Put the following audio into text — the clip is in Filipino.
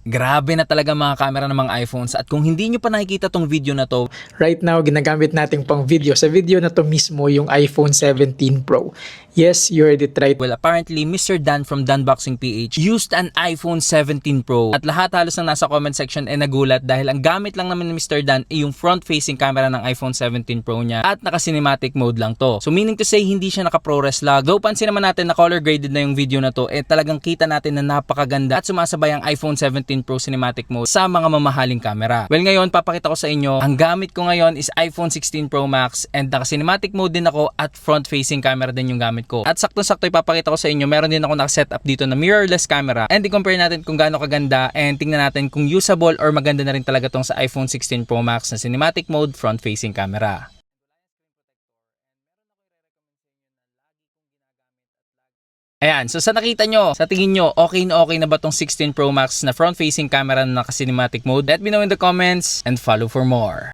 Grabe na talaga mga camera ng mga iPhones, at kung hindi nyo pa nakikita tong video na to, Right now, ginagamit natin pang video. Sa video na to mismo yung iPhone 17 Pro. Yes, you heard it right. well, apparently Mr. Dan from Danboxing PH used an iPhone 17 Pro, at lahat halos ng nasa comment section ay nagulat dahil ang gamit lang naman ni Mr. Dan ay yung front-facing camera ng iPhone 17 Pro niya at naka-cinematic mode lang to. So meaning to say, hindi siya naka-ProRes lag. Though pansin naman natin na color graded na yung video na to, talagang kita natin na napakaganda at sumasabay ang iPhone 17 Pro cinematic mode sa mga mamahaling camera. Well, ngayon papakita ko sa inyo, ang gamit ko ngayon is iPhone 16 Pro Max and naka-cinematic mode din ako at front-facing camera din yung gamit ko. At sakto-sakto ipapakita ko sa inyo, meron din ako naka-setup dito na mirrorless camera, and i-compare natin kung gaano kaganda and tingnan natin kung usable or maganda na rin talaga tong sa iPhone 16 Pro Max na cinematic mode front-facing camera. Ayan, so sa nakita nyo, sa tingin nyo, okay na ba tong 16 Pro Max na front-facing camera na naka-cinematic mode? Let me know in the comments and follow for more.